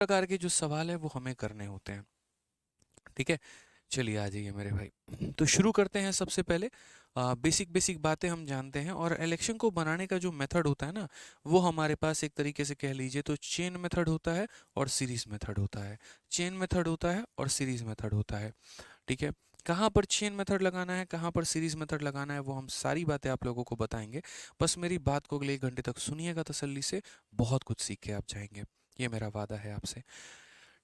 प्रकार के जो सवाल है वो हमें करने होते हैं। ठीक है, चलिए आ जाइए मेरे भाई। तो शुरू करते हैं। सबसे पहले बेसिक बेसिक बातें हम जानते हैं, और इलेक्शन को बनाने का जो मेथड होता है ना, वो हमारे पास एक तरीके से कह लीजिए तो चेन मेथड होता है और सीरीज मेथड होता है। चेन मेथड होता है और सीरीज मेथड होता है। ठीक है, कहाँ पर चेन मेथड लगाना है, कहाँ पर सीरीज मेथड लगाना है, वो हम सारी बातें आप लोगों को बताएंगे। बस मेरी बात को अगले 1 घंटे तक सुनिएगा तसल्ली से, बहुत कुछ सीख के आप जाएंगे, ये मेरा वादा है आपसे।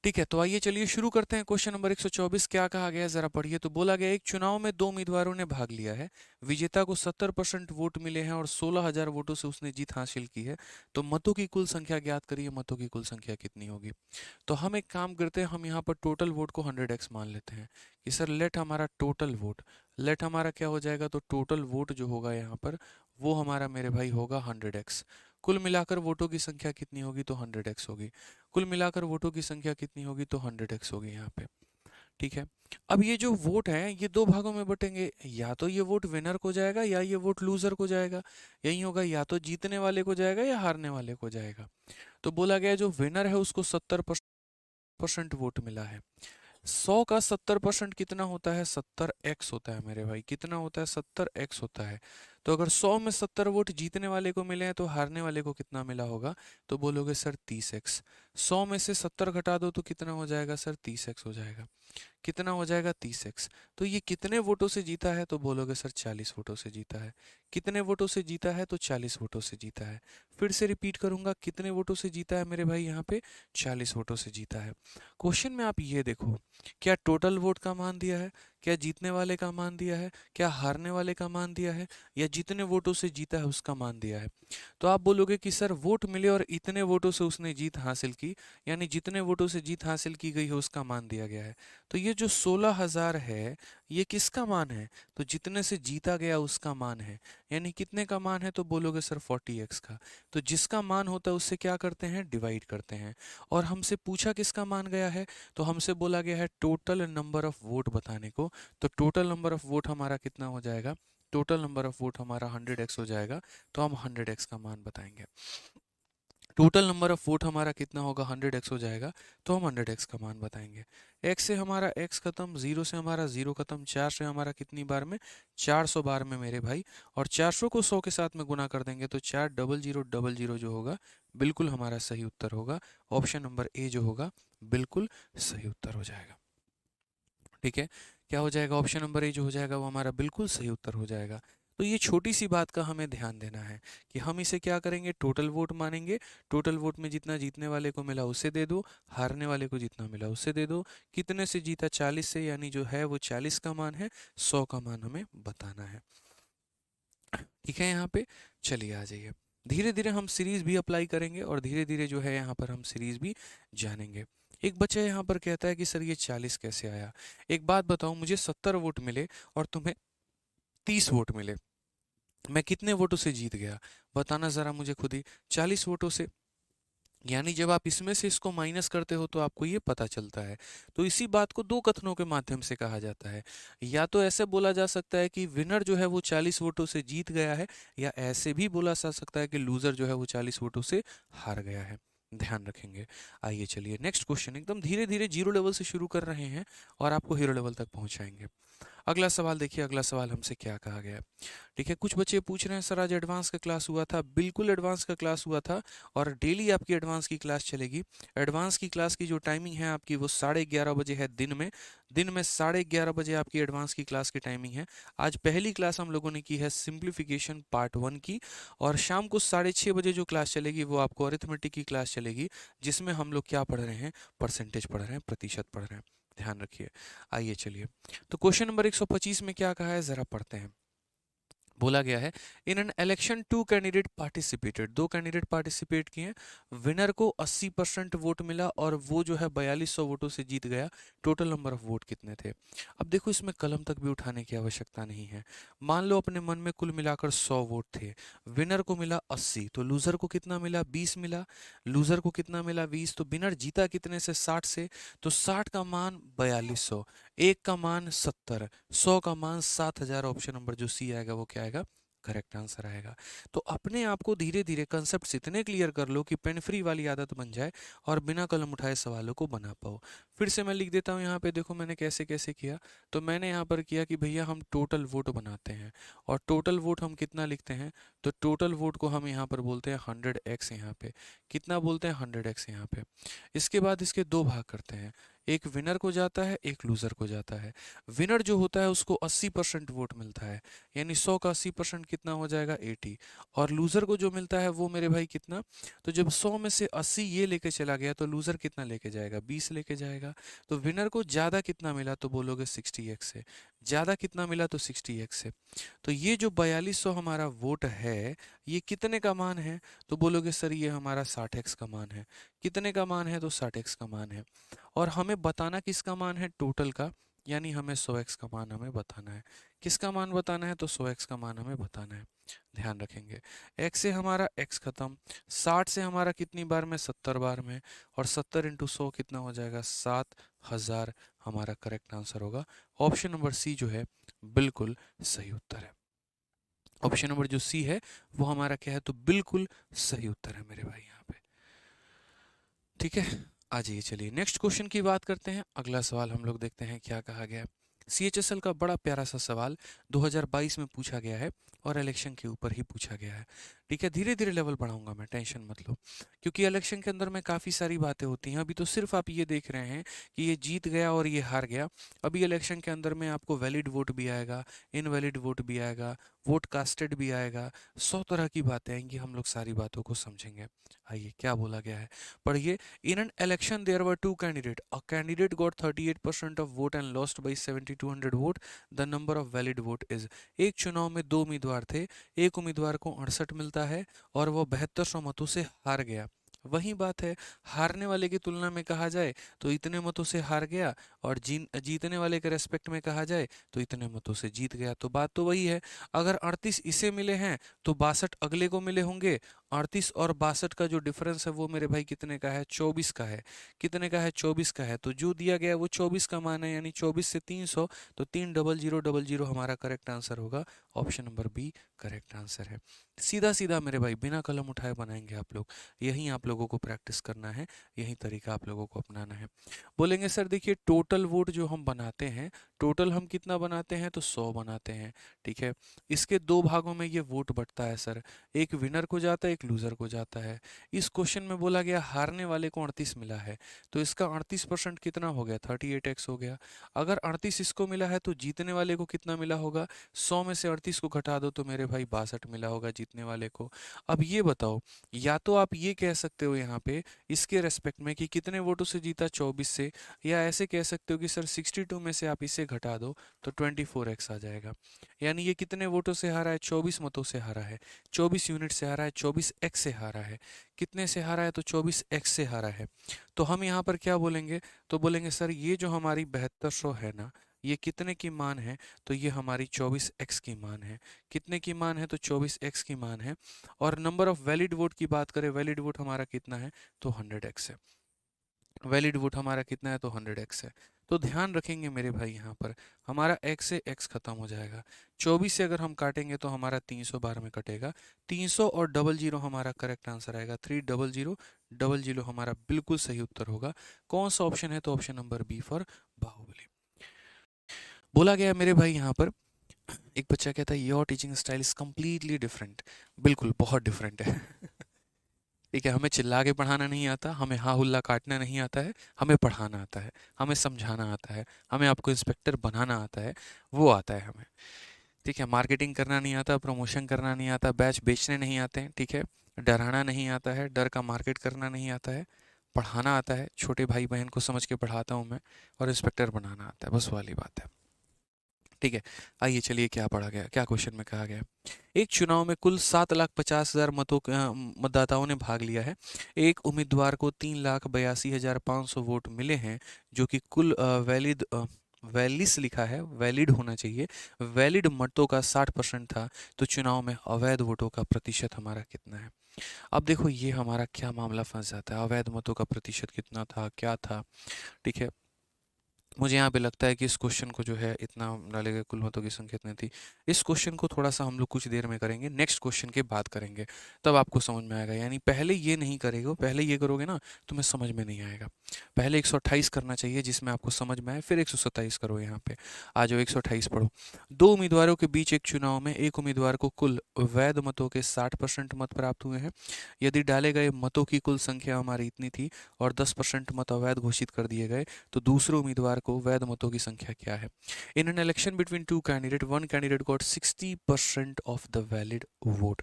ठीक है, तो आइए चलिए शुरू करते हैं। क्वेश्चन नंबर 124 क्या कहा गया है जरा पढ़िए। तो बोला गया एक चुनाव में 2 उम्मीदवारों ने भाग लिया है, विजेता को 70% वोट मिले हैं और 16,000 वोटों से उसने जीत हासिल की है। तो मतों की कुल संख्या ज्ञात करिए, मतों की कुल संख्या कितनी होगी। तो हम एक काम करते हैं, हम यहाँ पर टोटल वोट को 100x मान लेते हैं कि सर लेट हमारा टोटल वोट, लेट हमारा क्या हो जाएगा, तो टोटल वोट जो होगा यहाँ पर वो हमारा मेरे भाई होगा 100x। कुल मिलाकर वोटों की संख्या कितनी होगी, तो 100x होगी। कुल मिलाकर वोटों की संख्या कितनी होगी, तो 100x होगी यहाँ पे। ठीक है, अब ये जो वोट है ये 2 भागों में बटेंगे, या तो ये वोट विनर को जाएगा या ये वोट लूजर को जाएगा। यही होगा, या तो जीतने वाले को जाएगा या हारने वाले को जाएगा। तो बोला गया जो विनर है उसको 70% वोट मिला है। 100 का 70% कितना होता है, 70x होता है मेरे भाई। कितना होता है, 70x होता है। तो अगर 100 में 70 वोट जीतने वाले को मिले हैं तो हारने वाले को कितना मिला होगा, तो बोलोगे सर 30x। 100 में से 70 घटा दो तो कितना हो जाएगा सर, 30x हो जाएगा। कितना हो जाएगा, 30x। तो ये कितने वोटों से जीता है, तो बोलोगे सर 40 वोटों से जीता है। कितने वोटों से जीता है, तो 40 वोटों से जीता है। फिर से रिपीट करूंगा, कितने वोटों से जीता है मेरे भाई, यहाँ पे 40 वोटों से जीता है। क्वेश्चन में आप ये देखो, क्या टोटल वोट का मान दिया है, क्या जीतने वाले का मान दिया है, क्या हारने वाले का मान दिया है, या जितने वोटों से जीता है उसका मान दिया है। तो आप बोलोगे कि सर वोट मिले और इतने वोटों से उसने जीत हासिल की, यानी जितने वोटों से जीत हासिल की गई है उसका मान दिया गया है। तो ये जो 16,000 है ये किसका मान है, तो जितने से जीता गया उसका मान है। यानी कितने का मान है, तो बोलोगे सर 40x का। तो जिसका मान होता है उससे क्या करते हैं, डिवाइड करते हैं। और हमसे पूछा किसका मान गया है, तो हमसे बोला गया है टोटल नंबर ऑफ वोट बताने को। तो टोटल नंबर ऑफ वोट हमारा कितना हो जाएगा, टोटल नंबर ऑफ वोट हमारा 100x हो जाएगा। तो हम 100x का मान बताएंगे। टोटल नंबर ऑफ वोट हमारा कितना होगा, 100x हो जाएगा। तो हम 100x का मान बताएंगे। x से हमारा x खत्म, 0 से हमारा 0 खत्म, 4 से हमारा कितनी बार में, 400 बार में मेरे भाई। और 400 को 100 के साथ में गुना कर देंगे तो 40000 जो होगा बिल्कुल हमारा सही उत्तर होगा। ऑप्शन नंबर ए जो होगा बिल्कुल सही उत्तर हो जाएगा। ठीक है, क्या हो जाएगा, ऑप्शन नंबर ए जो हो जाएगा वो हमारा बिल्कुल सही उत्तर हो जाएगा। तो ये छोटी सी बात का हमें ध्यान देना है कि हम इसे क्या करेंगे, टोटल वोट मानेंगे। टोटल वोट में जितना जीतने वाले को मिला उसे दे दो, हारने वाले को जितना मिला उसे दे दो। कितने से जीता, 40 से, यानी जो है वो 40 का मान है, 100 का मान हमें बताना है। ठीक है, यहाँ पे चलिए आ जाइए। धीरे धीरे हम सीरीज भी अप्लाई करेंगे और धीरे धीरे जो है यहाँ पर हम सीरीज भी जानेंगे। एक बच्चा यहाँ पर कहता है कि सर ये 40 कैसे आया। एक बात बताओ, मुझे 70 वोट मिले और तुम्हें 30 वोट मिले, मैं कितने वोटों से जीत गया, बताना जरा मुझे खुद ही। 40 वोटों से। यानी जब आप इसमें से इसको माइनस करते हो तो आपको ये पता चलता है। तो इसी बात को 2 कथनों के माध्यम से कहा जाता है। या तो ऐसे बोला जा सकता है कि विनर जो है वो 40 वोटों से जीत गया है, या ऐसे भी बोला जा सकता है कि लूजर जो है वो 40 वोटों से हार गया है। ध्यान रखेंगे। आइए चलिए नेक्स्ट क्वेश्चन, एकदम धीरे धीरे जीरो लेवल से शुरू कर रहे हैं और आपको हीरो लेवल तक पहुंचाएंगे। अगला सवाल देखिए, अगला सवाल हमसे क्या कहा गया है। ठीक है, कुछ बच्चे पूछ रहे हैं सर आज एडवांस का क्लास हुआ था। बिल्कुल एडवांस का क्लास हुआ था, और डेली आपकी एडवांस की क्लास चलेगी। एडवांस की क्लास की जो टाइमिंग है आपकी वो 11:30 बजे है दिन में। दिन में 11:30 बजे आपकी एडवांस की क्लास की टाइमिंग है। आज पहली क्लास हम लोगों ने की है सिंप्लीफिकेशन पार्ट 1 की, और शाम को 6:30 बजे जो क्लास चलेगी वो आपको अरिथमेटिक की क्लास चलेगी, जिसमें हम लोग क्या पढ़ रहे हैं, परसेंटेज पढ़ रहे हैं, प्रतिशत पढ़ रहे हैं। ध्यान रखिए। आइए चलिए, तो क्वेश्चन नंबर 125 में क्या कहा है जरा पढ़ते हैं। बोला गया है in an election 2 candidate participated, 2 candidate participate किए, विनर को 80% वोट मिला और वो जो है 4200 वोटों से जीत गया। टोटल नंबर ऑफ वोट कितने थे। अब देखो इसमें कलम तक भी उठाने की आवश्यकता नहीं है। मान लो अपने मन में कुल मिलाकर 100 वोट थे, विनर को मिला 80, तो लूजर को कितना मिला, 20 मिला। लूजर को कितना मिला, 20। तो विनर जीता कितने से, 60 से। तो 60 का मान 4200, एक का मान 70, 100 का मान 7000। ऑप्शन नंबर जो सी आएगा वो क्या आएगा, करेक्ट आंसर आएगा। तो अपने आप को धीरे धीरे कंसेप्ट इतने क्लियर कर लो कि पेन फ्री वाली आदत बन जाए और बिना कलम उठाए सवालों को बना पाओ। फिर से मैं लिख देता हूँ यहाँ पे, देखो मैंने कैसे कैसे किया। तो मैंने यहाँ पर किया कि भैया हम टोटल वोट बनाते हैं, और टोटल वोट हम कितना लिखते हैं, तो टोटल वोट को हम यहाँ पर बोलते हैं 100x। यहाँ पे कितना बोलते हैं, 100x यहाँ पे। इसके बाद इसके दो भाग करते हैं, एक विनर को जाता है, एक लूजर को जाता है। विनर जो होता है उसको 80% वोट मिलता है, यानी 100 का 80% कितना हो जाएगा, 80। और लूजर को जो मिलता है वो मेरे भाई कितना, तो जब 100 में से 80 ये लेके चला गया तो लूजर कितना लेके जाएगा, 20 लेके जाएगा। तो विनर को ज़्यादा कितना मिला, तो बोलोगे 60x से। ज़्यादा कितना मिला, तो 60x से। तो ये जो 4200 हमारा वोट है, ये कितने का मान है, तो बोलोगे सर ये हमारा 60x का मान है। कितने का मान है, तो 60x का मान है। और हमें बताना किसका मान है, टोटल का, यानी हमें 100x का मान हमें बताना है। किसका मान बताना है, तो 100x का मान हमें बताना है। ध्यान रखेंगे, x से हमारा x खत्म, 60 से हमारा कितनी बार में, 70 बार में, और 70 इंटू 100 कितना हो जाएगा, 7000 हमारा करेक्ट आंसर होगा। ऑप्शन नंबर सी जो है बिल्कुल सही उत्तर है। ऑप्शन नंबर जो सी है वो हमारा क्या है, तो बिल्कुल सही उत्तर है मेरे भाई यहाँ पे। ठीक है, आ जाइए, चलिए नेक्स्ट क्वेश्चन की बात करते हैं। अगला सवाल हम लोग देखते हैं क्या कहा गया है। CHSL का बड़ा प्यारा सा सवाल 2022 में पूछा गया है, और इलेक्शन के ऊपर ही पूछा गया है। ठीक है, धीरे धीरे लेवल बढ़ाऊंगा मैं, टेंशन मत लो, क्योंकि इलेक्शन के अंदर में काफ़ी सारी बातें होती हैं। अभी तो सिर्फ आप ये देख रहे हैं कि ये जीत गया और ये हार गया। अभी इलेक्शन के अंदर में आपको वैलिड वोट भी आएगा, इनवैलिड वोट भी आएगा, वोट कास्टेड भी आएगा, 100 तरह की बातें आएंगी। हम लोग सारी बातों को समझेंगे। आइए क्या बोला गया है, पढ़िए। In an election, there were two candidates. A candidate got 38% of vote and lost by 7200 vote. The number of valid vote is। एक चुनाव में दो उम्मीदवार थे, एक उम्मीदवार को 68 मिलता है और वह 7200 मतों से हार गया। वही बात है, हारने वाले की तुलना में कहा जाए तो इतने मतों से हार गया, और जीतने वाले के रेस्पेक्ट में कहा जाए तो इतने मतों से जीत गया। तो बात तो वही है, अगर 38 इसे मिले हैं तो 62 अगले को मिले होंगे। 38 और 62 का जो डिफरेंस है वो मेरे भाई कितने का है, 24 का है। कितने का है, 24 का है। तो जो दिया गया है वो 24 का मान है, यानी 24 से 300, तो 30000 हमारा करेक्ट आंसर होगा। Option number B correct answer है। सीधा सीधा मेरे भाई, बिना कलम उठाए बनाएंगे आप लोग। यही आप लोगों को प्रैक्टिस करना है, यही तरीका आप लोगों को अपनाना है। बोलेंगे सर देखिए, टोटल वोट जो हम बनाते हैं, टोटल हम कितना बनाते हैं, तो 100 बनाते हैं। ठीक है, इसके दो भागों में ये वोट बटता है सर, एक विनर को जाता है, एक लूजर को जाता है। इस क्वेश्चन में बोला गया हारने वाले को 38 मिला है, तो इसका 38% कितना हो गया, 38x हो गया। अगर 38 इसको मिला है तो जीतने वाले को कितना मिला होगा, 100 में से 38 को घटा दो तो मेरे भाई 62 मिला होगा जीतने वाले को। अब ये बताओ, या तो आप ये कह सकते हो यहाँ पे इसके रेस्पेक्ट में कि कितने वोटों से जीता, 24 से, या ऐसे कह सकते हो कि सर 62 में से आप इसे घटा दो तो 24x आ जाएगा। यानी ये कितने वोटों से हारा है, 24 मतों से हारा है, 24 यूनिट से हारा है, 24x से हारा है। कितने से हारा है, तो 24x से हारा है। तो हम यहाँ पर क्या बोलेंगे, तो बोलेंगे सर ये जो हमारी 7200 है ना, ये कितने की मान है, तो ये हमारी 24x की मान है। कितने की मान है, तो 24x की मान है। और नंबर ऑफ वैलिड वोट की बात करें, वैलिड वोट हमारा कितना है, तो 100x है। वैलिड वोट हमारा कितना है, तो 100x है। तो ध्यान रखेंगे मेरे भाई, यहाँ पर हमारा x से x खत्म हो जाएगा। 24 से अगर हम काटेंगे तो हमारा 300 बार में कटेगा। 300 और 00 हमारा करेक्ट आंसर आएगा। 300 हमारा बिल्कुल सही उत्तर होगा। कौन सा ऑप्शन है, तो option number B for Baahubali. बोला गया मेरे भाई यहाँ पर, एक बच्चा कहता है your teaching style is completely different. बिल्कुल बहुत डिफरेंट है। ठीक है, हमें चिल्ला के पढ़ाना नहीं आता, हमें हा हुल्ला काटना नहीं आता है, हमें पढ़ाना आता है, हमें समझाना आता है, हमें आपको इंस्पेक्टर बनाना आता है, वो आता है हमें। ठीक है, मार्केटिंग करना नहीं आता, प्रमोशन करना नहीं आता, बैच बेचने नहीं आते हैं। ठीक है, डराना नहीं आता है, डर का मार्केट करना नहीं आता है, पढ़ाना आता है, छोटे भाई बहन को समझ के पढ़ाता हूँ मैं, और इंस्पेक्टर बनाना आता है, बस वाली बात है। ठीक है, आइए चलिए क्या पढ़ा गया, क्या क्वेश्चन में कहा गया। एक चुनाव में कुल 7,50,000 मतदाताओं ने भाग लिया है। एक उम्मीदवार को 3,82,500 वोट मिले हैं, जो कि कुल वैलिड वैलिस लिखा है, वैलिड होना चाहिए, वैलिड मतों का 60% था। तो चुनाव में अवैध वोटों का प्रतिशत हमारा कितना है। अब देखो ये हमारा क्या मामला फंस जाता है, अवैध मतों का प्रतिशत कितना था, क्या था। ठीक है, मुझे यहाँ पे लगता है कि इस क्वेश्चन को जो है इतना डालेगा, कुल मतों की संख्या इतनी थी। इस क्वेश्चन को थोड़ा सा हम लोग कुछ देर में करेंगे, नेक्स्ट क्वेश्चन के बाद करेंगे, तब आपको समझ में आएगा। यानी पहले ये नहीं करेगा, पहले ये करोगे ना तो मैं समझ में नहीं आएगा। पहले 128 करना चाहिए जिसमें आपको समझ में आए, फिर 127 करो। यहाँ पे आ जाओ, 128 पढ़ो। दो उम्मीदवारों के बीच एक चुनाव में एक उम्मीदवार को कुल वैध मतों के 60% मत प्राप्त हुए हैं। यदि डाले गए मतों की कुल संख्या हमारी इतनी थी और 10% मत अवैध घोषित कर दिए गए, तो दूसरे उम्मीदवार को वैध मतों की संख्या क्या है। In an election between two candidate, one candidate got 60% of the valid vote.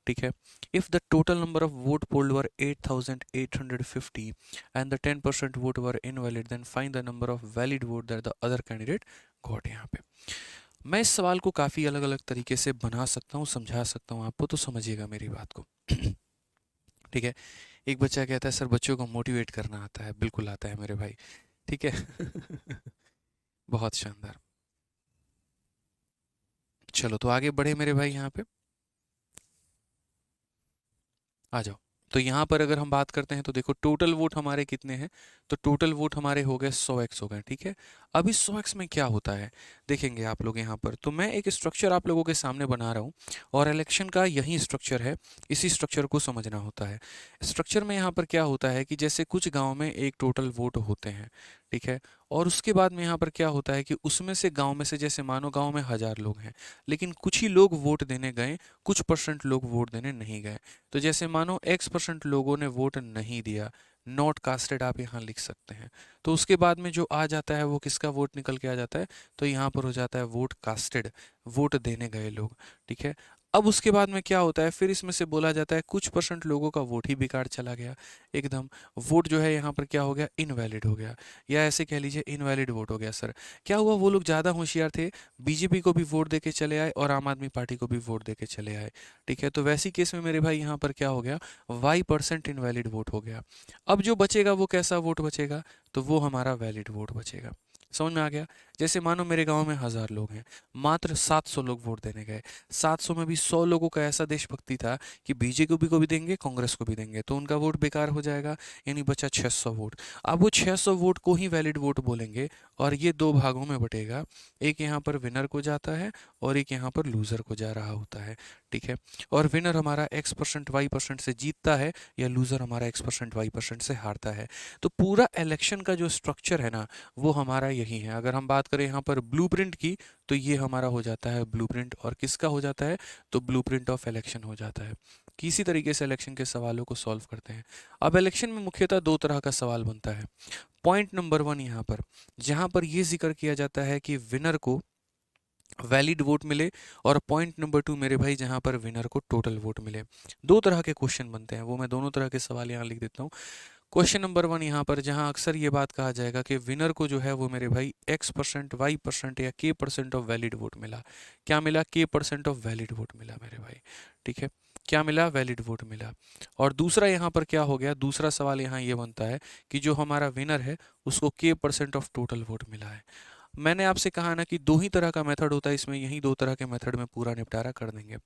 ठीक है। If the total number of vote polled were 8850 and the 10% vote were invalid, then find the number of valid vote that the other candidate got. यहाँ पे मैं इस सवाल को काफ़ी अलग अलग तरीके से बना सकता हूँ, समझा सकता हूँ आपको, तो समझिएगा मेरी बात को। ठीक है। एक बच्चा कहता है सर बच्चों को मोटिवेट करना आता है। बिल्कुल आता है मेरे भाई। ठीक है। बहुत शानदार। चलो तो आगे बढ़े मेरे भाई, यहाँ पे आ जाओ। तो यहाँ पर अगर हम बात करते हैं तो देखो टोटल वोट हमारे कितने हैं, तो टोटल वोट हमारे हो गए 100x हो गए। ठीक है। अब इस 100x में क्या होता है देखेंगे आप लोग यहाँ पर। तो मैं एक स्ट्रक्चर आप लोगों के सामने बना रहा हूँ और इलेक्शन का यही स्ट्रक्चर है, इसी स्ट्रक्चर को समझना होता है। स्ट्रक्चर में यहाँ पर क्या होता है कि जैसे कुछ गाँव में एक टोटल वोट होते हैं, ठीक है, और उसके बाद में यहाँ पर क्या होता है कि उसमें से गाँव में से जैसे मानो गाँव में 1000 लोग हैं, लेकिन कुछ ही लोग वोट देने गए, कुछ परसेंट लोग वोट देने नहीं गए। तो जैसे मानो x% लोगों ने वोट नहीं दिया, नॉट कास्टेड आप यहाँ लिख सकते हैं। तो उसके बाद में जो आ जाता है वो किसका वोट निकल के आ जाता है, तो यहाँ पर हो जाता है वोट कास्टेड, वोट देने गए लोग। ठीक है। अब उसके बाद में क्या होता है, फिर इसमें से बोला जाता है कुछ परसेंट लोगों का वोट ही बेकार चला गया एकदम, वोट जो है यहाँ पर क्या हो गया, इनवैलिड हो गया, या ऐसे कह लीजिए इनवैलिड वोट हो गया। सर क्या हुआ, वो लोग ज़्यादा होशियार थे, बीजेपी को भी वोट दे के चले आए और आम आदमी पार्टी को भी वोट दे के चले आए। ठीक है। तो वैसी केस में मेरे भाई यहाँ पर क्या हो गया, y% इनवैलिड वोट हो गया। अब जो बचेगा वो कैसा वोट बचेगा, तो वो हमारा वैलिड वोट बचेगा। समझ में आ गया। जैसे मानो मेरे गांव में 1000 लोग हैं, मात्र 700 लोग वोट देने गए, 700 में भी 100 लोगों का ऐसा देशभक्ति था कि बीजेपी को भी देंगे, कांग्रेस को भी देंगे, तो उनका वोट बेकार हो जाएगा, यानी बचा 600 वोट। अब वो 600 वोट को ही वैलिड वोट बोलेंगे और ये दो भागों में बटेगा, एक यहाँ पर विनर को जाता है और एक यहाँ पर लूजर को जा रहा होता है। ठीक है। और विनर हमारा x% y% से जीतता है, या लूजर हमारा x% y% से हारता है। तो पूरा इलेक्शन का जो स्ट्रक्चर है ना, वो हमारा यही है। अगर हम बात करें यहाँ पर ब्लूप्रिंट की, तो ये हमारा हो जाता है ब्लूप्रिंट, और किसका हो जाता है, तो ब्लूप्रिंट ऑफ इलेक्शन हो जाता है। किसी तरीके से इलेक्शन के सवालों को सॉल्व करते हैं। अब इलेक्शन में मुख्यतः दो तरह का सवाल बनता है। पॉइंट नंबर 1 यहाँ पर, जहाँ पर ये जिक्र किया जाता है कि विनर को वैलिड वोट मिले, और पॉइंट नंबर 2 मेरे भाई जहाँ पर विनर को टोटल वोट मिले। दो तरह के क्वेश्चन बनते हैं, वो मैं दोनों तरह के सवाल यहाँ लिख देता हूँ। क्वेश्चन नंबर 1 यहाँ पर जहाँ अक्सर ये बात कहा जाएगा कि विनर को जो है वो मेरे भाई x% y% या k% ऑफ वैलिड वोट मिला। क्या मिला, k% ऑफ वैलिड वोट मिला मेरे भाई। ठीक है। क्या मिला, वैलिड वोट मिला। और दूसरा यहाँ पर क्या हो गया, दूसरा सवाल यहाँ ये बनता है कि जो हमारा विनर है उसको k% ऑफ टोटल वोट मिला है। मैंने आपसे कहा ना कि दो ही तरह का मेथड होता है, इसमें यही दो तरह के मेथड में पूरा निपटारा कर देंगे।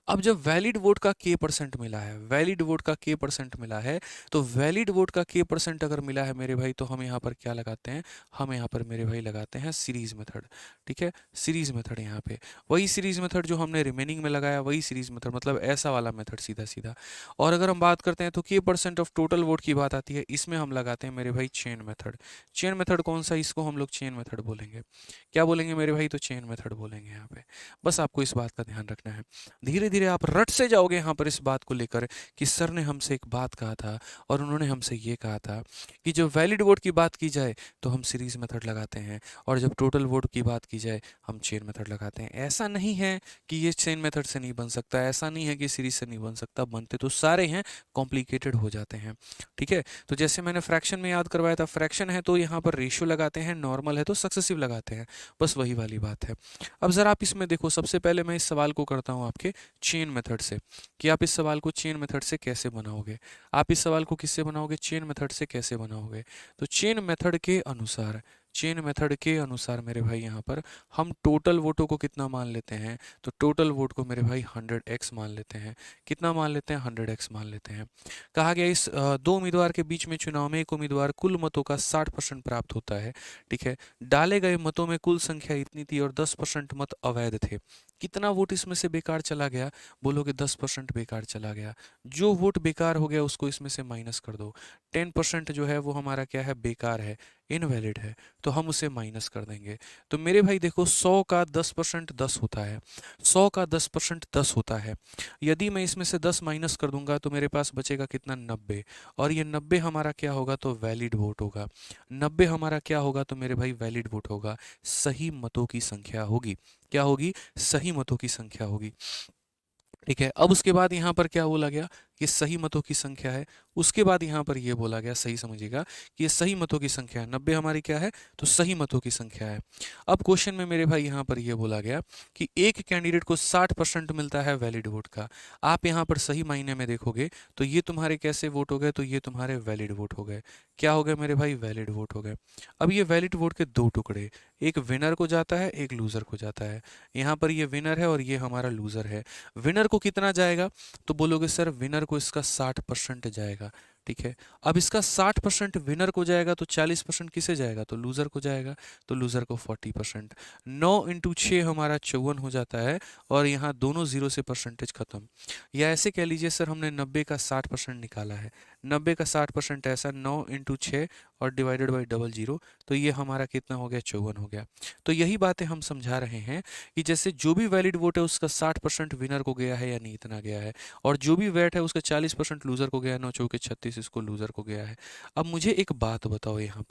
अब जब वैलिड वोट का k% मिला है, वैलिड वोट का k% मिला है, तो वैलिड वोट का k% अगर मिला है मेरे भाई, तो हम यहाँ पर क्या लगाते हैं, हम यहाँ पर मेरे भाई लगाते हैं सीरीज मेथड। ठीक है। सीरीज मेथड यहाँ पे वही सीरीज मेथड जो हमने रिमेनिंग में लगाया, वही सीरीज मेथड, मतलब ऐसा वाला मेथड सीधा सीधा। और अगर हम बात करते हैं तो k% ऑफ टोटल वोट की बात आती है, इसमें हम लगाते हैं मेरे भाई चेन मेथड। चेन मेथड कौन सा, इसको हम लोग चेन मेथड बोलेंगे। क्या बोलेंगे मेरे भाई, तो चेन मेथड बोलेंगे यहाँ पे। बस आपको इस बात का ध्यान रखना है। धीरे धीरे आप रट से जाओगे यहाँ पर इस बात को लेकर कि सर ने हमसे एक बात कहा था और उन्होंने हमसे ये कहा था कि जब वैलिड वोट की बात की जाए तो हम सीरीज मेथड लगाते हैं, और जब टोटल वोट की बात की जाए हम चेन मेथड लगाते हैं। ऐसा नहीं है कि ये चेन मेथड से नहीं बन सकता, ऐसा नहीं है कि सीरीज से नहीं बन सकता, बनते तो सारे हैं, कॉम्प्लिकेटेड हो जाते हैं। ठीक है। तो जैसे मैंने फ्रैक्शन में याद करवाया था, फ्रैक्शन है तो यहाँ पर रेशियो लगाते हैं, नॉर्मल है तो सक्सेसिव लगाते हैं, बस वही वाली बात है। अब ज़रा आप इसमें देखो, सबसे पहले मैं इस सवाल को करता हूँ आपके चेन मेथड से, कि आप इस सवाल को चेन मेथड से कैसे बनाओगे। आप इस सवाल को किससे बनाओगे, चेन मेथड से कैसे बनाओगे। तो चेन मेथड के अनुसार, चेन मेथड के अनुसार मेरे भाई यहाँ पर हम टोटल वोटों को कितना मान लेते हैं, तो टोटल वोट को मेरे भाई 100x मान लेते हैं। कितना मान लेते हैं, 100x मान लेते हैं। कहा गया इस दो उम्मीदवार के बीच में चुनाव में एक उम्मीदवार कुल मतों का 60% प्राप्त होता है। ठीक है, डाले गए मतों में कुल संख्या इतनी थी और 10% मत अवैध थे। कितना वोट इसमें से बेकार चला गया, बोलोगे 10% बेकार चला गया। जो वोट बेकार हो गया उसको इसमें से माइनस कर दो। 10% जो है वो हमारा क्या है, बेकार है, इनवैलिड है, तो हम उसे माइनस कर देंगे। तो मेरे भाई देखो 100 का 10% 10 होता है, 100 का 10% 10 होता है। यदि मैं इसमें से 10 माइनस कर दूंगा तो मेरे पास बचेगा कितना, 90। और ये 90 हमारा क्या होगा, तो वैलिड वोट होगा। 90 हमारा क्या होगा, तो मेरे भाई वैलिड वोट होगा, सही मतों की संख्या होगी। क्या होगी, सही मतों की संख्या होगी। ठीक है, अब उसके बाद यहाँ पर क्या बोला गया, ये सही मतों की संख्या है। उसके बाद यहाँ पर ये बोला गया, सही समझिएगा, कि ये सही मतों की संख्या है। 90 हमारी क्या है, तो सही मतों की संख्या है। अब क्वेश्चन में मेरे भाई यहाँ पर ये बोला गया कि एक कैंडिडेट को 60% मिलता है वैलिड वोट का। आप यहाँ पर सही मायने में देखोगे तो ये तुम्हारे कैसे वोट हो गए, तो ये तुम्हारे वैलिड वोट हो गए। क्या हो गए मेरे भाई, वैलिड वोट हो गए। अब ये वैलिड वोट के दो टुकड़े, एक विनर को जाता है, एक लूजर को जाता है। यहाँ पर ये विनर है और ये हमारा लूजर है। विनर को कितना जाएगा, तो बोलोगे सर विनर को इसका 60% जाएगा। ठीक है, अब इसका 60% विनर को जाएगा तो 40% किसे जाएगा, तो लूजर को जाएगा। तो लूजर को 40%। 9 इंटू 6 हमारा 54 हो जाता है, और यहाँ दोनों जीरो से परसेंटेज खत्म। या ऐसे कह लीजिए सर हमने 90 का 60% निकाला है। 90 का 60% ऐसा 9 इंटू 6 और डिवाइडेड बाई डबल जीरो, तो ये हमारा कितना हो गया, 54 हो गया। तो यही बातें हम समझा रहे हैं कि जैसे जो भी वैलिड वोट है उसका 60% विनर को गया है या नहीं, इतना गया है, और जो भी वैट है उसका 40% लूजर को गया है, 9 चौके 36 इसको लूजर को गया है। अब मुझे एक बात बताओ, यहाँ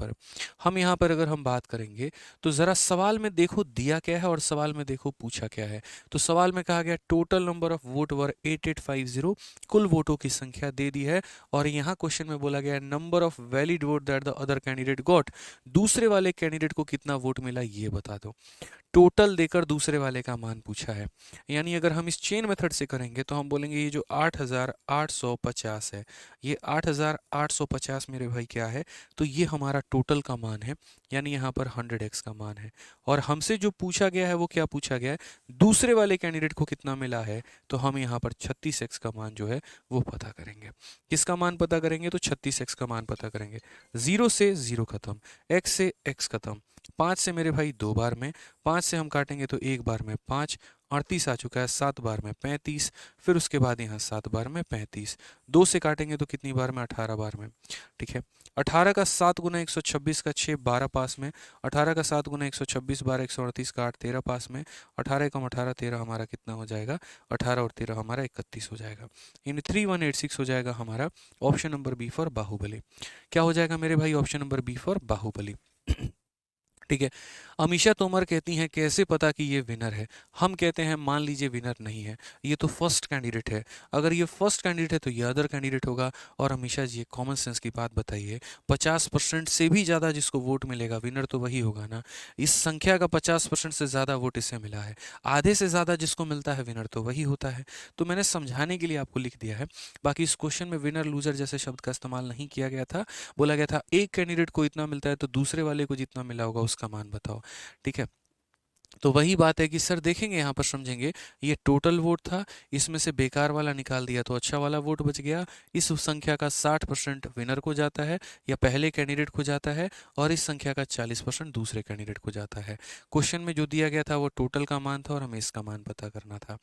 पर अगर हम बात करेंगे तो ज़रा सवाल में देखो दिया क्या है और सवाल में देखो पूछा क्या है। तो सवाल में कहा गया टोटल नंबर ऑफ वोट वर 8850, कुल वोटों की संख्या दे दी है। और यहाँ क्वेश्चन में बोला गया number of valid vote that the other candidate got, दूसरे वाले कैंडिडेट को कितना वोट मिला ये बता दो। टोटल देकर दूसरे वाले का मान पूछा है। यानी अगर हम इस चेन मेथड से करेंगे तो हम बोलेंगे ये जो 8850 है, ये 8850 मेरे भाई क्या है, तो ये हमारा टोटल का मान है, यानी यहाँ पर 100x का मान है। और हमसे जो पूछा गया है वो क्या पूछा गया है, दूसरे वाले कैंडिडेट को कितना मिला है, तो हम यहाँ पर 36x का मान जो है वो पता करेंगे। किसका मान पता करेंगे, तो 36x का मान पता करेंगे। 0 से 0 खत्म, x से x खत्म, 5 से मेरे भाई 2 बार में, 5 से हम काटेंगे तो एक बार में 5, 38 आ चुका है, 7 बार में 35, फिर उसके बाद यहाँ 7 बार में 35, 2 से काटेंगे तो कितनी बार में, 18 बार में। ठीक है, 18 का 7 गुना 126 का 6, 12 पास में, 18 का 7 गुना 126 12 138 का 8, 13 पास में, 18 कम 18 13 हमारा कितना हो जाएगा, 18 और 13 हमारा 31 हो जाएगा। इन 3186 हो जाएगा हमारा option number B for Baahubali. क्या हो जाएगा मेरे भाई, option number B for Baahubali. ठीक है, अमीषा तोमर कहती हैं कैसे पता कि ये विनर है। हम कहते हैं मान लीजिए विनर नहीं है, ये तो फर्स्ट कैंडिडेट है। अगर ये फर्स्ट कैंडिडेट है तो ये अदर कैंडिडेट होगा। और अमीषा जी एक कॉमन सेंस की बात बताइए, 50% से भी ज़्यादा जिसको वोट मिलेगा विनर तो वही होगा ना। इस संख्या का 50% से ज़्यादा वोट इसे मिला है, आधे से ज़्यादा जिसको मिलता है विनर तो वही होता है। तो मैंने समझाने के लिए आपको लिख दिया है। बाकी इस क्वेश्चन में विनर लूजर जैसे शब्द का इस्तेमाल नहीं किया गया था। बोला गया था एक कैंडिडेट को इतना मिलता है तो दूसरे वाले को जितना मिला होगा उसका मान बताओ। ठीक है, तो वही बात है कि सर देखेंगे यहाँ पर समझेंगे, ये टोटल वोट था, इसमें से बेकार वाला निकाल दिया तो अच्छा वाला वोट बच गया। इस संख्या का 60% विनर को जाता है या पहले कैंडिडेट को जाता है, और इस संख्या का 40% दूसरे कैंडिडेट को जाता है। क्वेश्चन में जो दिया गया था वो टोटल का मान था और हमें इसका मान पता करना था।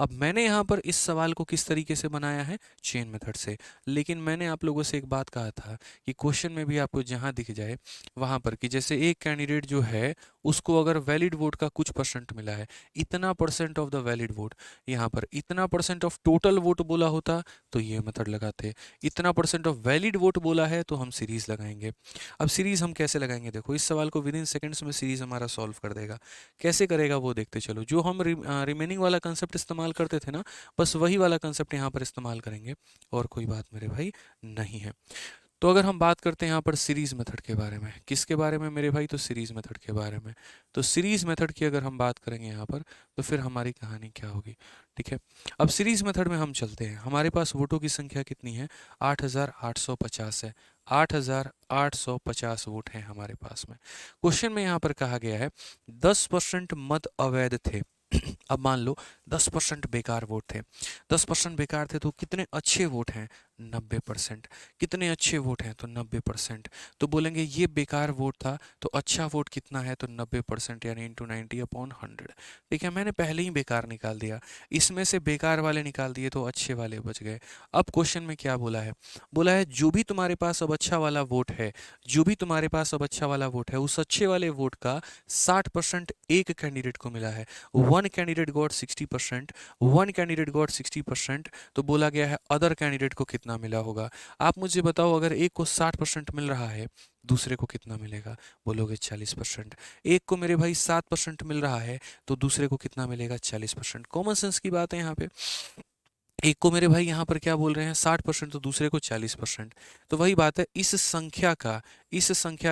अब मैंने यहाँ पर इस सवाल को किस तरीके से बनाया है, चेन मेथड से। लेकिन मैंने आप लोगों से एक बात कहा था कि क्वेश्चन में भी आपको जहाँ दिख जाए वहाँ पर कि जैसे एक कैंडिडेट जो है उसको अगर वैलिड वोट का कुछ परसेंट मिला है, इतना percent of the valid vote, यहाँ पर इतना परसेंट ऑफ टोटल वोट बोला होता तो ये मेथड लगाते, इतना परसेंट ऑफ वैलिड वोट बोला है तो हम सीरीज लगाएंगे। अब सीरीज हम कैसे लगाएंगे, देखो इस सवाल को विद इन सेकेंड्स में सीरीज हमारा सॉल्व कर देगा। कैसे करेगा वो देखते चलो। जो हम रिमेनिंग वाला कंसेप्ट इस्तेमाल करते थे ना, बस वही वाला कंसेप्ट यहाँ पर इस्तेमाल करेंगे, और कोई बात मेरे भाई नहीं है। तो अगर हम बात करते हैं यहाँ पर सीरीज मेथड के बारे में, किसके बारे में मेरे भाई, तो सीरीज मेथड के बारे में। तो सीरीज मेथड की अगर हम बात करेंगे यहाँ पर तो फिर हमारी कहानी क्या होगी। ठीक है। अब सीरीज मेथड में हम चलते हैं। हमारे पास वोटों की संख्या कितनी है? 8850 है। 8850 वोट हैं हमारे पास में। क्वेश्चन में यहाँ पर कहा गया है 10% मत अवैध थे। अब मान लो 10% बेकार वोट थे। 10% बेकार थे तो कितने अच्छे वोट हैं? 90%। कितने अच्छे वोट हैं? तो 90%। तो बोलेंगे ये बेकार वोट था तो अच्छा वोट कितना है? तो 90% यानी इंटू 90/100। ठीक है, मैंने पहले ही बेकार निकाल दिया, इसमें से बेकार वाले निकाल दिए तो अच्छे वाले बच गए। अब क्वेश्चन में क्या बोला है? बोला है जो भी तुम्हारे पास अब अच्छा वाला वोट है, जो भी तुम्हारे पास अब अच्छा वाला वोट है, उस अच्छे वाले वोट का 60% एक कैंडिडेट को मिला है। One candidate got 60%, one candidate got 60%। तो बोला गया है अदर कैंडिडेट को कितना मिला होगा? आप मुझे बताओ, अगर एक को 60% मिल रहा है, दूसरे को कितना मिलेगा? बोलोगे 40%। एक को मेरे भाई 7% मिल रहा है तो दूसरे को कितना मिलेगा? 40%। कॉमन सेंस की बात है यहाँ पे। एक को मेरे भाई यहाँ पर क्या बोल रहे हैं? 60%, तो दूसरे को 40%। तो वही बात है, इस संख्या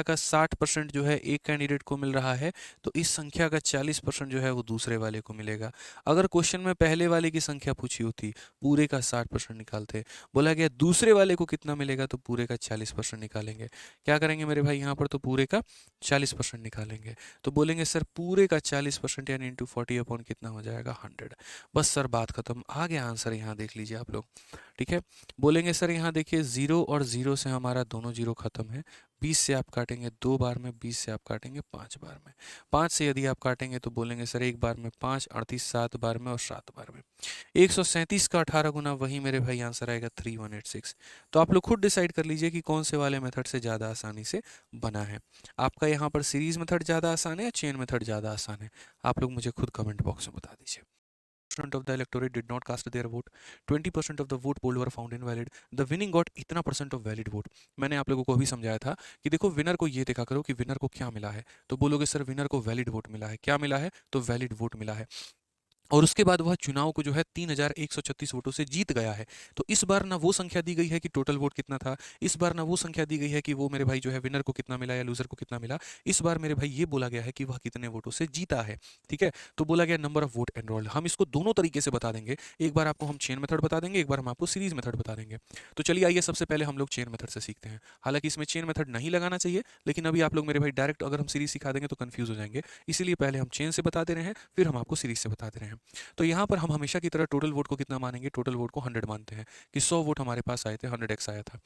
का 60% जो है एक कैंडिडेट को मिल रहा है, तो इस संख्या का 40% जो है वो दूसरे वाले को मिलेगा। अगर क्वेश्चन में पहले वाले की संख्या पूछी होती, पूरे का 60% निकालते, बोला गया दूसरे वाले को कितना मिलेगा, तो पूरे का 40% निकालेंगे। क्या करेंगे मेरे भाई यहाँ पर? तो पूरे का 40% निकालेंगे। तो बोलेंगे सर पूरे का 40% यानी इंटू 40 अपॉन कितना हो जाएगा? 100। बस सर बात खत्म। आ गया आंसर, यहाँ देख लीजिए आप लोग। ठीक है, बोलेंगे सर यहाँ देखिए 0 और 0 से हमारा दोनों 0 खत्म है। 20 से आप काटेंगे 2 बार में, 20 से आप काटेंगे 5 बार में। 5 से यदि आप काटेंगे तो बोलेंगे सर एक बार में 5, 38 7 बार में और 7 बार में। 137 का 18 गुना, वही मेरे भाई आंसर आएगा 3186। तो आप लोग खुद डिसाइड कर लीजिए कि कौन से वाले मेथड से ज़्यादा आसानी से बना है। आपका यहाँ पर सीरीज मेथड ज़्यादा आसान है या चेन मेथड ज़्यादा आसान है? आप लोग मुझे खुद कमेंट बॉक्स में बता दीजिए। Percent of the electorate did not cast their vote. 20% of the vote polled were found invalid. The winning got इतना % of valid vote. मैंने आप लोगों को अभी समझाया था कि देखो विनर को ये देखा करो कि विनर को क्या मिला है। तो बोलोगे सर विनर को वैलिड वोट मिला है। क्या मिला है? तो वैलिड वोट मिला है। और उसके बाद वह चुनाव को जो है 3136 वोटों से जीत गया है। तो इस बार ना वो संख्या दी गई है कि टोटल वोट कितना था, इस बार ना वो संख्या दी गई है कि वो मेरे भाई जो है विनर को कितना मिला या लूजर को कितना मिला। इस बार मेरे भाई ये बोला गया है कि वह कितने वोटों से जीता है। ठीक है, तो बोला गया नंबर ऑफ वोट एनरोल्ड। हम इसको दोनों तरीके से बता देंगे, एक बार आपको हम चेन मेथड बता देंगे, एक बार हम आपको सीरीज मेथड बता देंगे। तो चलिए आइए सबसे पहले हम लोग चेन मेथड से सीखते हैं। हालांकि इसमें चेन मेथड नहीं लगाना चाहिए, लेकिन अभी आप लोग मेरे भाई डायरेक्ट अगर हम सीरीज सिखा देंगे तो कंफ्यूज हो जाएंगे, इसीलिए पहले हम चेन से बता दे रहे हैं, फिर हम आपको सीरीज से बता दे रहे हैं। तो यहाँ पर हम हमेशा की तरह टोटल वोट को कितना मानेंगे? टोटल वोट को 100 मानते हैं कि 100 वोट हमारे पास आए थे, 100x आया था।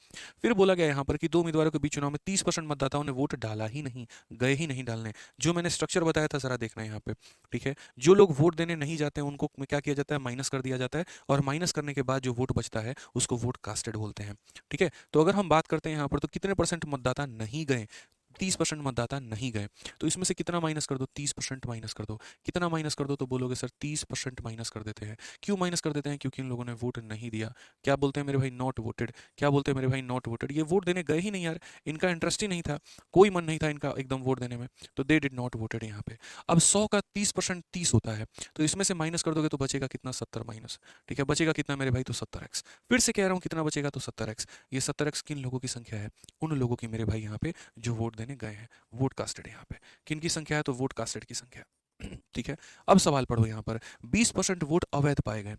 फिर बोला गया यहाँ पर कि दो उम्मीदवारों के बीच चुनाव में 30% मतदाताओं ने वोट डाला ही नहीं, गए ही नहीं डालने। जो मैंने स्ट्रक्चर बताया था जरा देखना यहाँ पे। ठीक है, जो लोग वोट देने नहीं जाते हैं उनको क्या किया जाता है? माइनस कर दिया जाता है, और माइनस करने के बाद जो वोट बचता है उसको वोट कास्टेड बोलते हैं। ठीक है, तो अगर हम बात करते हैं यहाँ पर तो कितने % मतदाता नहीं गए? 30% मतदाता नहीं गए। तो इसमें से कितना माइनस कर दो? 30% माइनस कर दो। कितना माइनस कर दो? तो बोलोगे सर 30% माइनस कर देते हैं। क्यों माइनस कर देते हैं? क्योंकि इन लोगों ने वोट नहीं दिया। क्या बोलते हैं मेरे भाई? Not voted. क्या बोलते हैं मेरे भाई? Not voted. ये वोट देने गए ही नहीं यार, इनका इंटरेस्ट ही नहीं था, कोई मन नहीं था इनका एकदम वोट देने में, तो दे डिड नॉट वोटेड यहाँ पे। अब 100 का 30% 30 होता है, तो इसमें से माइनस कर दोगे तो बचेगा कितना? 70 माइनस। ठीक है, बचेगा कितना मेरे भाई? तो 70x। फिर से कह रहा हूँ कितना बचेगा? तो 70x। ये 70x किन लोगों की संख्या है? उन लोगों की मेरे भाई यहाँ पे जो वोट देने गए हैं। वोट कास्टेड यहाँ पे किन की संख्या है? तो वोट कास्टेड की संख्या। ठीक है, अब सवाल पढ़ो यहाँ पर। 20% वोट अवैध पाए गए।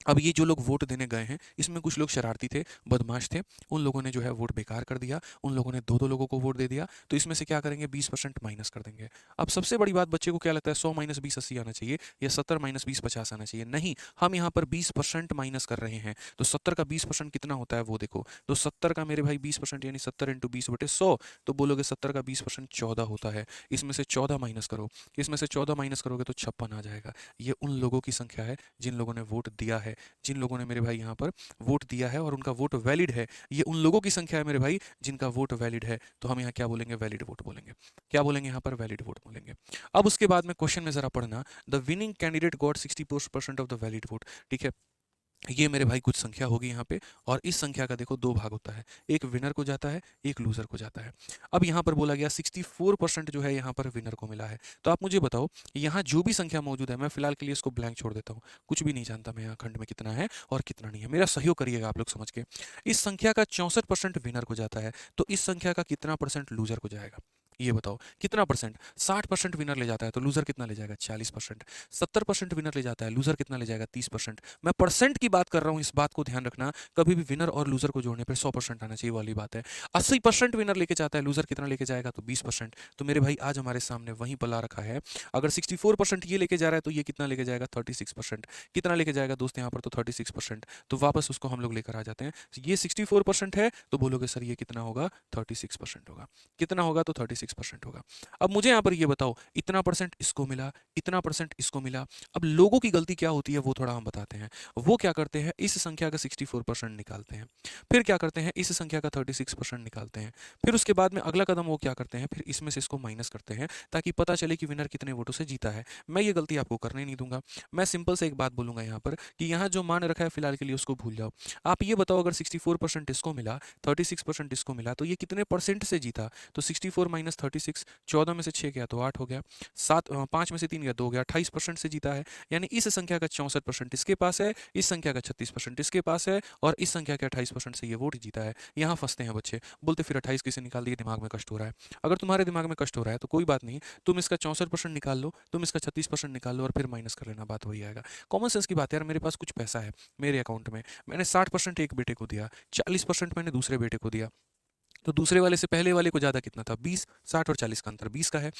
अब ये जो लोग वोट देने गए हैं इसमें कुछ लोग शरारती थे, बदमाश थे, उन लोगों ने जो है वोट बेकार कर दिया, उन लोगों ने दो दो लोगों को वोट दे दिया। तो इसमें से क्या करेंगे? 20% माइनस कर देंगे। अब सबसे बड़ी बात, बच्चे को क्या लगता है 100 माइनस 20 80 आना चाहिए या 70 माइनस 20 50 आना चाहिए? नहीं, हम यहाँ पर 20% माइनस कर रहे हैं। तो 70 का 20% कितना होता है वो देखो। तो 70 का मेरे भाई 20% यानी 70 इंटू 20/100। तो बोलोगे 70 का 20% 14 होता है। इसमें से 14 माइनस करो, इसमें से 14 माइनस करोगे तो 56 आ जाएगा। ये उन लोगों की संख्या है जिन लोगों ने वोट दिया है, जिन लोगों ने मेरे भाई यहाँ पर वोट दिया है और उनका वोट वैलिड है। ये उन लोगों की संख्या है मेरे भाई जिनका वोट वैलिड है। तो हम यहाँ क्या बोलेंगे? वैलिड वोट बोलेंगे। क्या बोलेंगे यहाँ पर? वैलिड वोट बोलेंगे। अब उसके बाद में क्वेश्चन में जरा पढ़ना, the winning candidate got 60% of the valid vote. ठीक है, ये मेरे भाई कुछ संख्या होगी यहाँ पे, और इस संख्या का देखो दो भाग होता है, एक विनर को जाता है, एक लूजर को जाता है। अब यहाँ पर बोला गया 64% जो है यहाँ पर विनर को मिला है। तो आप मुझे बताओ यहाँ जो भी संख्या मौजूद है, मैं फिलहाल के लिए इसको ब्लैंक छोड़ देता हूँ, कुछ भी नहीं जानता मैं यहाँ खंड में कितना है और कितना नहीं है। मेरा सहयोग करिएगा आप लोग समझ के। इस संख्या का 64% विनर को जाता है, तो इस संख्या का कितना % लूजर को जाएगा? ये बताओ कितना परसेंट? 60% विनर ले जाता है तो लूजर कितना ले जाएगा? 40%। 70% विनर ले जाता है, लूजर कितना ले जाएगा? 30%। मैं परसेंट की बात कर रहा हूँ, इस बात को ध्यान रखना, कभी भी विनर और लूजर को जोड़ने पे 100% आना चाहिए वाली बात है। 80% विनर लेके जाता है, लूजर कितना लेके जाएगा? तो 20%। तो मेरे भाई आज हमारे सामने वहीं पला रखा है। अगर 64% ये लेके जा रहा है तो ये कितना लेके जाएगा? 36%। कितना लेके जाएगा दोस्त यहाँ पर? तो 36%। तो वापस उसको हम लोग लेकर आ जाते हैं। ये 64% है तो बोलोगे सर ये कितना होगा? 36% होगा। कितना होगा? तो 36% होगा। अब मुझे यहाँ पर ये बताओ, इतना परसेंट इसको मिला, इतना परसेंट इसको मिला। अब लोगों की गलती क्या होती है वो थोड़ा हम बताते हैं। वो क्या करते हैं, इस संख्या का 64% निकालते हैं, फिर क्या करते हैं, इस संख्या का 36% निकालते हैं, फिर उसके बाद में अगला कदम वो क्या करते हैं, फिर इसमें से इसको माइनस करते हैं ताकि पता चले कि विनर कितने वोटों से जीता है। मैं ये गलती आपको करने नहीं दूंगा। मैं सिंपल से एक बात बोलूंगा यहाँ पर कि यहाँ जो मान रखा है फिलहाल के लिए उसको भूल जाओ। आप ये बताओ, अगर 64% इसको मिला, 36% इसको मिला, तो ये कितने परसेंट से जीता? तो 64 माइनस 36, 14 में से 6 गया तो 8 हो गया, 5 में से 3 गया 2 हो गया, 28% से जीता है। यानी इस संख्या का 64% इसके पास है, इस संख्या का 36% इसके पास है, और इस संख्या के 28% से ये वोट जीता है। यहाँ फंसते हैं बच्चे, बोलते फिर 28 किसे निकाल दिए, दिमाग में कष्ट हो रहा है। अगर तुम्हारे दिमाग में कष्ट हो रहा है तो कोई बात नहीं, तुम इसका 64% निकाल लो, तुम इसका 36% निकाल लो और फिर माइनस कर लेना, बात वही आएगा। कॉमन सेंस की बात है यार, मेरे पास कुछ पैसा है मेरे अकाउंट में, मैंने 60% एक बेटे को दिया, 40% मैंने दूसरे बेटे को दिया, तो दूसरे वाले से पहले वाले को ज़्यादा कितना था? 20। 60 और 40 का अंतर 20 का है।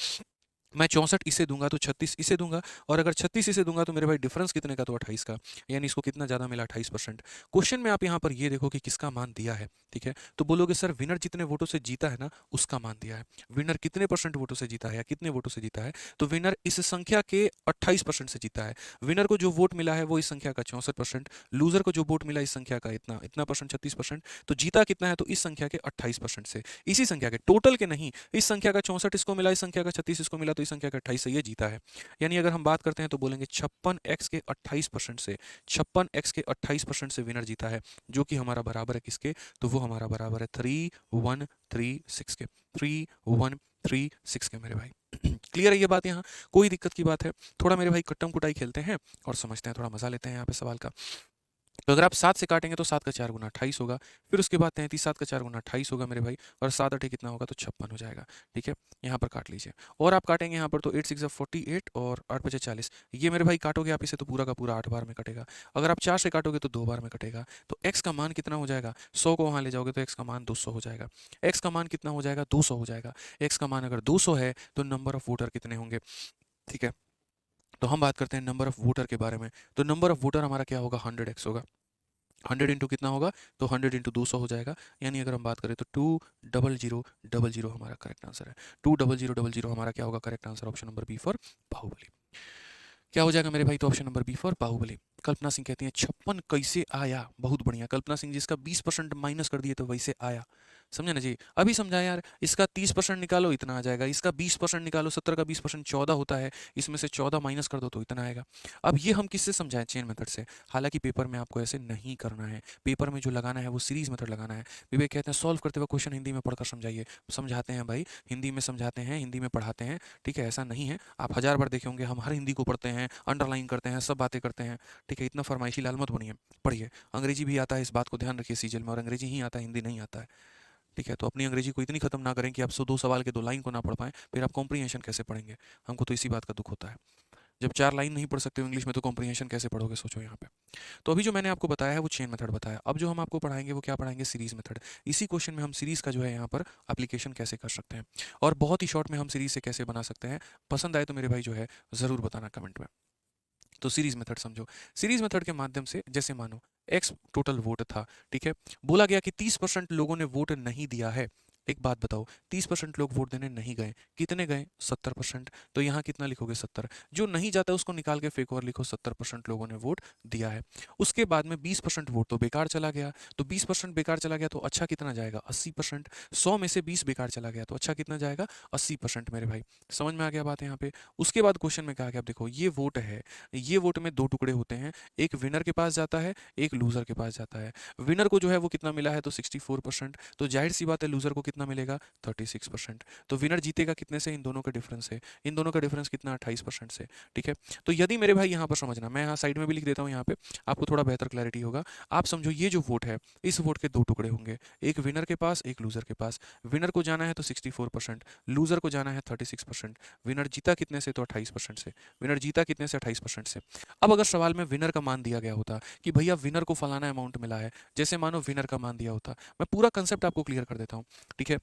मैं 64 इसे दूंगा तो 36 इसे दूंगा, और अगर 36 इसे दूंगा तो मेरे भाई डिफरेंस कितने का? तो 28 का। यानी इसको कितना ज़्यादा मिला? 28%। क्वेश्चन में आप यहाँ पर ये देखो कि किसका मान दिया है, ठीक है? तो बोलोगे सर विनर जितने वोटों से जीता है ना उसका मान दिया है। विनर कितने परसेंट वोटों से जीता है या कितने वोटों से जीता है? तो विनर इस संख्या के 28% से जीता है। विनर को जो वोट मिला है वो इस संख्या का 64%, लूजर को जो वोट मिला इस संख्या का इतना इतना परसेंट 36%। तो जीता कितना है? तो इस संख्या के 28% से, इसी संख्या के, टोटल के नहीं। इस संख्या का 64 इसको मिला, इस संख्या का 36 इसको मिला, तो इस संख्या का 28 से ये जीता है। यानी अगर हम बात करते हैं तो बोलेंगे 56x के 28% से, 56x के 28% से विनर जीता है, जो कि हमारा बराबर है किसके? तो वो हमारा बराबर है 3136 के, 3136 के मेरे भाई। क्लियर है ये बात? यहाँ कोई दिक्कत की बात है? थोड़ा मेरे भाई कट्टम कुटाई खेलते हैं और समझते हैं, थोड़ा मजा लेते हैं यहाँ पे सवाल का। तो अगर आप 7 से काटेंगे तो 7 का 4 गुना 28 होगा, फिर उसके बाद 33, 7 का 4 गुना 28 होगा मेरे भाई, और 7 अठे कितना होगा? तो 56 हो जाएगा। ठीक है, यहाँ पर काट लीजिए। और आप काटेंगे यहाँ पर तो 8 6 48 और 8 5 40। ये मेरे भाई काटोगे आप इसे तो पूरा का पूरा 8 बार में कटेगा। अगर आप 4 से काटोगे तो 2 बार में कटेगा। तो x का मान कितना हो जाएगा? 100 को वहाँ ले जाओगे तो x का मान 200 हो जाएगा। x का मान कितना हो जाएगा? 200 हो जाएगा। x का मान अगर 200 है तो नंबर ऑफ वोटर कितने होंगे? ठीक है, तो हम बात करते हैं नंबर ऑफ वोटर के बारे में। तो नंबर ऑफ वोटर हमारा क्या होगा? 100x होगा। 100 इंटू कितना होगा? तो 100 इंटू 200 हो जाएगा। यानी अगर हम बात करें तो 20000 हमारा करेक्ट आंसर है। 20000 हमारा क्या होगा correct answer? Option number B for Baahubali. क्या हो जाएगा मेरे भाई? तो option number B for Baahubali. Kalpana Singh कहती हैं 56 कैसे आया? बहुत बढ़िया कल्पना सिंह जी, इसका 20% माइनस कर दिए तो वैसे आया। समझे ना जी? अभी समझा यार, इसका 30% निकालो इतना आ जाएगा, इसका 20% निकालो, 70 का 20% 14 होता है, इसमें से 14 माइनस कर दो तो इतना आएगा। अब ये हम किससे समझाएं? चेन मेथड से। हालांकि पेपर में आपको ऐसे नहीं करना है, पेपर में जो लगाना है वो सीरीज मेथड लगाना है। विवेक कहते हैं सॉल्व करते हुए क्वेश्चन हिंदी में पढ़कर समझाइए। समझाते हैं भाई, हिंदी में समझाते हैं, हिंदी में पढ़ाते हैं। ठीक है, ऐसा नहीं है, आप 1000 बार देखे होंगे, हम हर हिंदी को पढ़ते हैं, अंडरलाइन करते हैं, सब बातें करते हैं। ठीक है, इतना फरमाइशी लाल मत बनिए, पढ़िए। अंग्रेजी भी आता है, इस बात को ध्यान रखिए सीजल में, और अंग्रेजी ही आता है, हिंदी नहीं आता है। ठीक है, तो अपनी अंग्रेजी को इतनी खत्म ना करें कि आप 102 सवाल के 2 लाइन को ना पढ़ पाएं, फिर आप कॉम्प्रीहेंशन कैसे पढ़ेंगे? हमको तो इसी बात का दुख होता है। जब 4 लाइन नहीं पढ़ सकते हो इंग्लिश में तो कॉम्प्रीहेंशन कैसे पढ़ोगे? सोचो यहाँ पे। तो अभी जो मैंने आपको बताया है वो चेन मेथड बताया। अब जो हम आपको पढ़ाएंगे वो क्या पढ़ाएंगे? Series method. इसी क्वेश्चन में हम सीरीज का जो है यहाँ पर एप्लीकेशन कैसे कर सकते हैं, और बहुत ही शॉर्ट में हम सीरीज से कैसे बना सकते हैं। पसंद आए तो मेरे भाई जो है ज़रूर बताना कमेंट में। तो सीरीज मेथड समझो। सीरीज मेथड के माध्यम से, जैसे मानो एक्स टोटल वोट था, ठीक है, बोला गया कि 30% लोगों ने वोट नहीं दिया है। एक बात बताओ, 30% लोग वोट देने नहीं गए, कितने गए? 70%। तो यहाँ कितना लिखोगे? 70। जो नहीं जाता है उसको निकाल के फेंको और लिखो 70% लोगों ने वोट दिया है। उसके बाद में 20% वोट तो बेकार चला गया, तो 20% बेकार चला गया तो अच्छा कितना जाएगा? 80%। 100 में से 20 बेकार चला गया तो अच्छा कितना जाएगा? 80% मेरे भाई। समझ में आ गया बात यहाँ पे? उसके बाद क्वेश्चन में कहा गया, अब देखो ये वोट है, ये वोट में 2 टुकड़े होते हैं, एक विनर के पास जाता है, एक लूजर के पास जाता है। विनर को जो है वो कितना मिला है? तो 64%। तो जाहिर सी बात है लूजर को कितना कितना मिलेगा 36%। तो विनर जीतेगा कितने से, इन दोनों का डिफरेंस है, इन दोनों का डिफरेंस कितना 28% से। ठीक है, तो यदि मेरे भाई यहाँ पर समझना, मैं यहाँ साइड में भी लिख देता हूँ, यहाँ पे आपको थोड़ा बेहतर क्लैरिटी होगा। आप समझो ये जो वोट है, इस वोट के दो टुकड़े होंगे, एक विनर के पास, एक लूजर के पास। विनर को जाना है तो 64%, लूजर को जाना है 36%। विनर जीता कितने से, तो 28% से। विनर जीता कितने से, 28% से। अब अगर सवाल में विनर का मान दिया गया होता कि भैया विनर को फलाना अमाउंट मिला है, जैसे मानो विनर का मान दिया होता, मैं पूरा कंसेप्ट आपको क्लियर कर देता हूँ। ठीक है,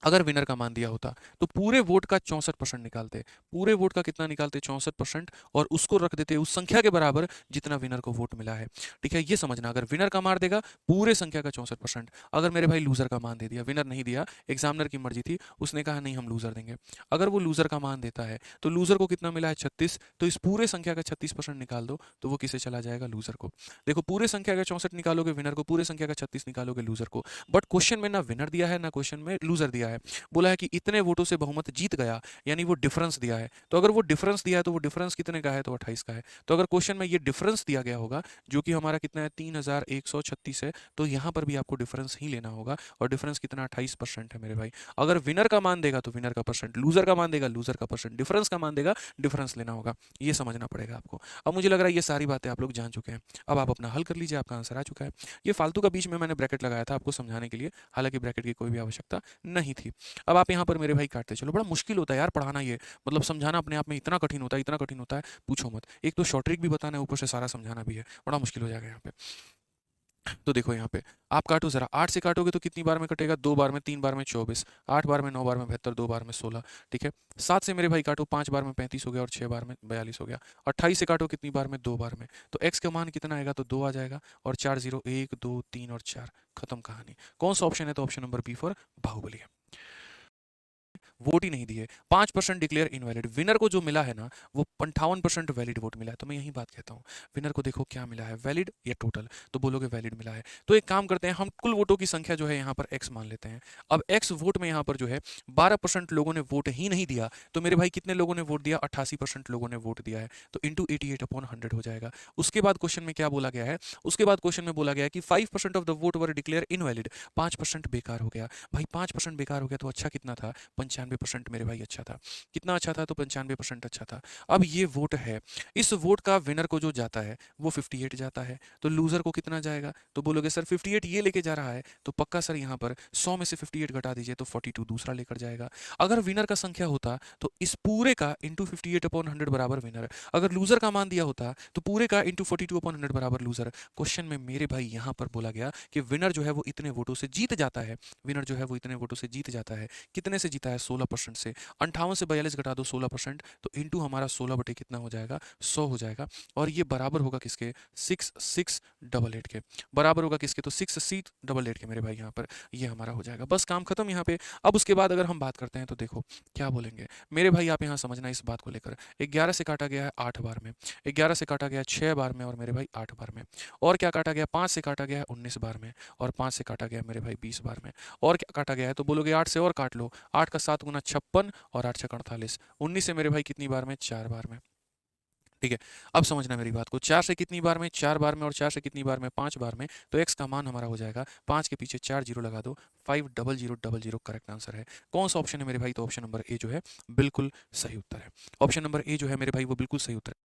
अगर विनर का मान दिया होता तो पूरे वोट का 64% निकालते, पूरे वोट का कितना निकालते, 64%, और उसको रख देते उस संख्या के बराबर जितना विनर को वोट मिला है। ठीक है, ये समझना, अगर विनर का मार देगा पूरे संख्या का 64%। अगर मेरे भाई लूजर का मान दे दिया, विनर नहीं दिया, एग्जामिनर की मर्जी थी, उसने कहा नहीं हम लूजर देंगे, अगर वो लूजर का मान देता है तो लूजर को कितना मिला है 36, तो इस पूरे संख्या का 36% निकाल दो तो वो किसे चला जाएगा, लूजर को। देखो पूरे संख्या का 64 निकालोगे विनर को, पूरे संख्या का 36 निकालोगे लूजर को। बट क्वेश्चन में ना विनर दिया है ना क्वेश्चन में लूजर दिया है, बोला है कि इतने वोटों से बहुमत जीत गया, यानी वो डिफरेंस दिया है। तो अगर वो डिफरेंस दिया है तो वो डिफरेंस कितने का है, तो 28 का है। तो अगर क्वेश्चन में ये डिफरेंस दिया गया होगा जो कि हमारा कितना है 3136 है, तो यहाँ पर भी आपको डिफरेंस ही लेना होगा, और डिफरेंस कितना 28% है मेरे भाई। अगर विनर का मान देगा तो विनर का परसेंट, लूजर का मान देगा लूजर का परसेंट, डिफरेंस का मान देगा डिफरेंस लेना होगा। ये समझना पड़ेगा आपको। अब मुझे लग रहा है ये सारी बातें आप लोग जान चुके हैं। अब आप अपना हल कर लीजिए, आपका आंसर आ चुका है। ये फालतू का बीच में मैंने ब्रैकेट लगाया था आपको समझाने के लिए, हालांकि ब्रैकेट की कोई भी आवश्यकता नहीं थी। अब आप यहाँ पर मेरे भाई काटते चलो, बड़ा मुश्किल होता है यार पढ़ाना, ये मतलब समझाना अपने आप में इतना कठिन होता है, इतना कठिन होता है, पूछो मत। एक तो शॉर्ट ट्रिक भी बताना है, ऊपर से सारा समझाना भी है, बड़ा मुश्किल हो जाएगा यहाँ पे। तो देखो यहाँ पे आप काटो जरा, 8 से काटोगे तो कितनी बार में कटेगा, 2 बार में, 3 बार में 24, 8 बार में, 9 बार में 72, 2 बार में 16। ठीक है, 7 से मेरे भाई काटो, 5 बार में 35 हो गया, और 6 बार में 42 हो गया। 28 से काटो कितनी बार में, 2 बार में, तो x का मान कितना आएगा, तो 2 आ जाएगा, और 4 0, 1 2 3 और 4, खत्म कहानी। कौन सा ऑप्शन है, तो option number B for Baahubali है। वोट ही नहीं दिए, 5% डिक्लेयर इनवैलिड। विनर को जो मिला है ना वो 58% वैलिड वोट मिला है। तो मैं यही बात कहता हूँ, विनर को देखो क्या मिला है, वैलिड या टोटल, तो बोलोगे वैलिड मिला है। तो एक काम करते हैं, हम कुल वोटों की संख्या जो है यहाँ पर एक्स मान लेते हैं। अब एक्स वोट में यहाँ पर जो है 12% लोगों ने वोट ही नहीं दिया, तो मेरे भाई कितने लोगों ने वोट दिया, 88% लोगों ने वोट दिया है, तो इंटू 88/100 हो जाएगा। उसके बाद क्वेश्चन में क्या बोला गया है, उसके बाद क्वेश्चन में बोला गया है कि 5% of the vote were declare invalid, 5% बेकार हो गया। भाई 5% बेकार हो गया तो अच्छा कितना था, 95% मेरे भाई अच्छा था। कितना अच्छा था, तो 95% अच्छा था। अब ये वोट है, इस वोट का विनर को जो जाता है वो 58 जाता है, तो लूजर को कितना जाएगा, तो बोलोगे सर 58 ये लेके जा रहा है, तो पक्का सर यहाँ पर 100 में से 58 घटा दीजिए तो 42 दूसरा लेकर जाएगा। अगर विनर का संख्या होता तो इस पूरे का इंटू 58/100 बराबर विनर, अगर लूजर का मान दिया होता तो पूरे का इंटू 42/100 बराबर लूजर। क्वेश्चन में मेरे भाई यहाँ पर बोला गया कि विनर जो है वो इतने वोटों से जीत जाता है, विनर जो है वो इतने वोटों से जीत जाता है। कितने से जीता है, 16% से। 58 से 42 घटा दो 16%, तो इंटू हमारा 16 बटे कितना हो जाएगा, 100 हो जाएगा। और ये बराबर होगा किसके, 6688 के, बराबर होगा किसके, तो 6688 के मेरे भाई। यहाँ पर ये हमारा हो जाएगा, बस काम खत्म यहाँ पे। अब उसके बाद अगर हम बात करते हैं तो देखो क्या बोलेंगे मेरे भाई, आप यहाँ समझना इस बात को लेकर। 11 से काटा गया है 8 बार में, 11 से काटा गया 6 बार में, और मेरे भाई 8 बार में। और क्या काटा गया, 5 से काटा गया है 19 बार में, और 5 से काटा गया मेरे भाई 20 बार में। और क्या काटा गया है, तो बोलोगे 8 से और काट लो, 8 का 7 गुना 56, और 8 छक 48, 19 से मेरे भाई कितनी बार में, 4 बार में। ठीक है, अब समझना मेरी बात को, 4 से कितनी बार में, 4 बार में, और 4 से कितनी बार में, 5 बार में। तो एक्स का मान हमारा हो जाएगा, 5 के पीछे 4 जीरो लगा दो, 500000 करेक्ट आंसर है। कौन सा ऑप्शन है मेरे भाई, तो ऑप्शन नंबर ए जो है बिल्कुल सही उत्तर है। ऑप्शन नंबर ए जो है मेरे भाई वो बिल्कुल सही उत्तर है।